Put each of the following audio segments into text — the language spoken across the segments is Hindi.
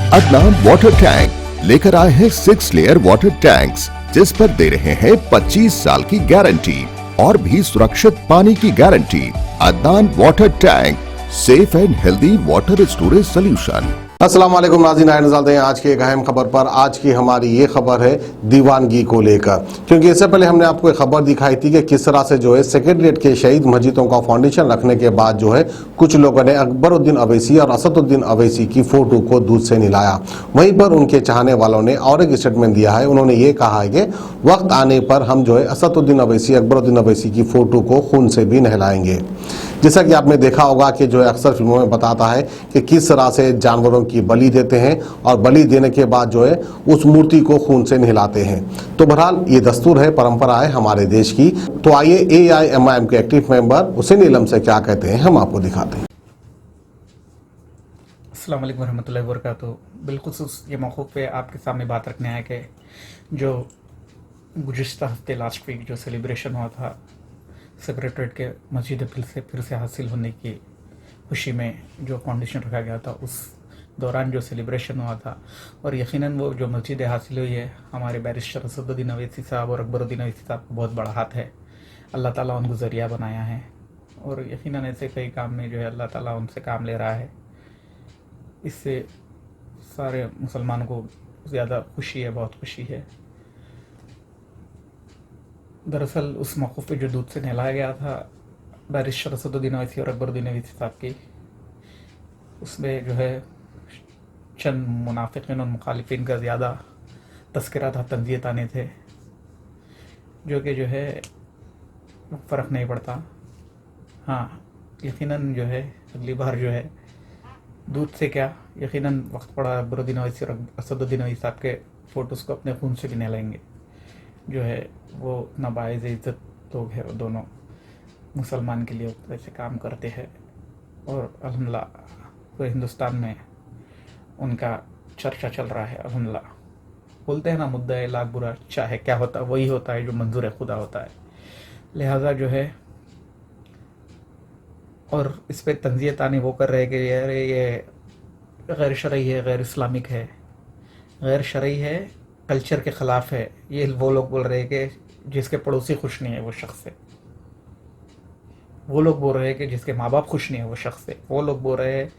अदनान वाटर टैंक लेकर आए हैं 6 लेयर वाटर टैंक्स, जिस पर दे रहे हैं 25 साल की गारंटी और भी सुरक्षित पानी की guarantee. Adnan water tank, safe and healthy water storage solution. अस्सलाम वालेकुम नाज़रीन, आए नज़र हैं आज की एक अहम खबर पर। आज की हमारी ये खबर है दीवानगी को लेकर, क्योंकि इससे पहले हमने आपको एक खबर दिखाई थी कि किस तरह से जो है सेक्रेटरिएट के शहीद मस्जिदों का फाउंडेशन रखने के बाद जो है कुछ लोगों ने अकबरुद्दीन अवैसी और असदुद्दीन अवैसी की फोटो को दूध से नहलाया। वहीं पर उनके चाहने वालों ने और एक स्टेटमेंट दिया है। उन्होंने ये कहा है कि वक्त आने पर हम जो है असदुद्दीन अवैसी, अकबरुद्दीन अवैसी की फोटो को खून से भी नहलाएंगे। जैसा कि आपने देखा होगा कि जो है अक्सर फिल्मों में बताता है कि किस तरह से जानवरों की बलि देते हैं और बलि देने के बाद जो है उस मूर्ति को खून से नहलाते हैं। तो बहरहाल ये दस्तूर है, परंपरा है हमारे देश की। तो आइए AIMIM के एक्टिव मेंबर हुसैन इलम से क्या कहते हैं हम आपको दिखाते हैं। अस्सलाम वालेकुम रहमतुल्लाहि व बरकातुहू। बिलखुसूस ये मौक़ू पे आपके सामने बात रखने आया कि जो गुज़िश्ता हफ्ते लास्ट वीक जो सेलिब्रेशन हुआ था सेक्रेटरीट के मस्जिद फिर से हासिल होने की खुशी में जो फाउंडेशन रखा गया था, उस दौरान जो सेलिब्रेशन हुआ था, और यकीनन वो जो मस्जिद हासिल हुई है हमारे बैरिस्टर असदुद्दीन अवैसी साहब और अकबरुद्दीन अवैसी साहब का बहुत बड़ा हाथ है। अल्लाह ताला उनको ज़रिया बनाया है और यकीनन ऐसे कई काम में जो है अल्लाह ताला उनसे काम ले रहा है। इससे सारे मुसलमानों को ज़्यादा खुशी है, बहुत खुशी है। दरअसल उस मौक़ूफ़ पे जो दूध से नहलाया गया था बैरिस्टर असदुद्दीन अवैसी और अकबरुद्दीन अवैसी साहब की, उसमें जो है चंद मुनाफिकीन और मुखालिफिन का ज़्यादा तस्करा था, तंज़ियत आने थे, जो कि जो है फ़र्क नहीं पड़ता। हाँ, यकीनन जो है अगली बार जो है दूध से क्या, यकीनन वक्त पड़ा अकबरुद्दीन अवैसी और असदुद्दीन अवैसी साहब के फ़ोटोज़ को अपने खून से भी नहलाएंगे। जो है वो इतना बाइज़ इज़्ज़त लोग हैं, वो दोनों मुसलमान के लिए वैसे काम करते हैं और अल्हम्दुलिल्लाह पूरे हिंदुस्तान में उनका चर्चा चल रहा है। अल्हम्दुलिल्लाह बोलते हैं ना, मुद्दा लाख बुरा चाहे क्या होता वही होता है जो मंजूर खुदा होता है। लिहाजा जो है और इस पर तंज़ियत आने वो कर रहे हैं कि यार ये गैर शरई है, गैर इस्लामिक है, गैर शरई है, कल्चर के ख़िलाफ़ है। ये वो लोग बोल रहे हैं कि जिसके पड़ोसी खुश नहीं है वो शख्स है। वो लोग बोल रहे हैं कि जिसके माँ बाप खुश नहीं है वो शख्स है। वो लोग बोल रहे हैं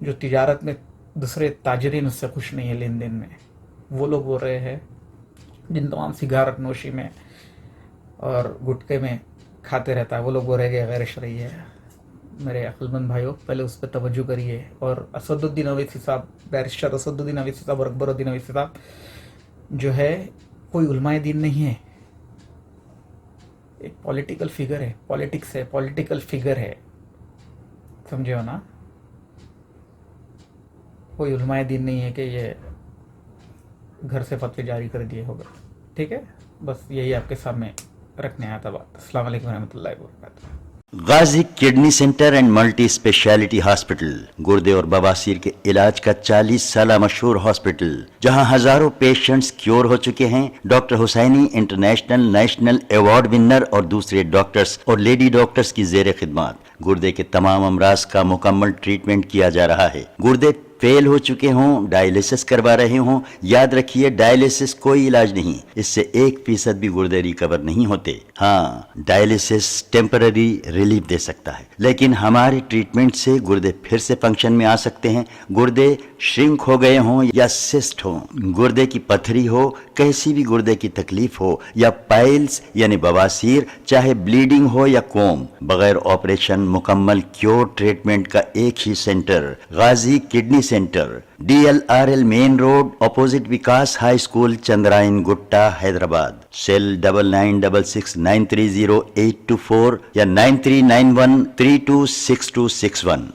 जो तिजारत में दूसरे ताजरीन उससे खुश नहीं है लेन देन में। वो लोग बोल रहे हैं जिन तमाम सिगारत नोशी में और गुटके में खाते रहता है, वो लोग बोल रहे हैं कि गैर शरई है। मेरे अक्लमंद भाइयों, पहले उस पर तवज्जो करिए। और असदुद्दीन अवैसी साहब, बैरिस्टर असदुद्दीन अवैसी साहब और अकबरुद्दीन अवैसी साहब जो है कोई उलमाए दीन नहीं है, एक पॉलिटिकल फिगर है, पॉलिटिक्स है, पॉलिटिकल फिगर है, समझे हो ना। कोई उलमाए दीन नहीं है कि ये घर से फतवे जारी कर दिए होगा। ठीक है, बस यही आपके सामने रखने आया था बात। अस्सलाम वालेकुम रहमतुल्लाहि व बरकातुहू। Ghazi kidney centre and multi speciality hospital, गुर्दे और बवासीर के इलाज का 40 साल मशहूर हॉस्पिटल, जहां हजारों पेशेंट्स क्योर हो चुके हैं। Doctor Hussaini international national award winner और दूसरे डॉक्टर्स और लेडी डॉक्टर्स की जेर खिदमत गुर्दे के तमाम अमराज का मुकम्मल ट्रीटमेंट किया जा रहा है। गुर्दे फेल हो चुके हों, डायलिसिस करवा रहे हों, याद रखिए डायलिसिस कोई इलाज नहीं, इससे 1% भी गुर्दे रिकवर नहीं होते। हाँ, डायलिसिस टेम्पररी रिलीफ दे सकता है, लेकिन हमारे ट्रीटमेंट से गुर्दे फिर से फंक्शन में आ सकते हैं। गुर्दे श्रिंक हो गए हों या सिस्ट हो, गुर्दे की पथरी हो, कैसी भी गुर्दे की तकलीफ हो, या पाइल्स यानी बवासीर, चाहे ब्लीडिंग हो या कोम, बगैर ऑपरेशन मुकम्मल क्योर ट्रीटमेंट का एक ही centre, Ghazi kidney centre, DLRL main road, opposite Vikas high school, Chandrayangutta, Hyderabad. Cell 9966930824 या 9391326261।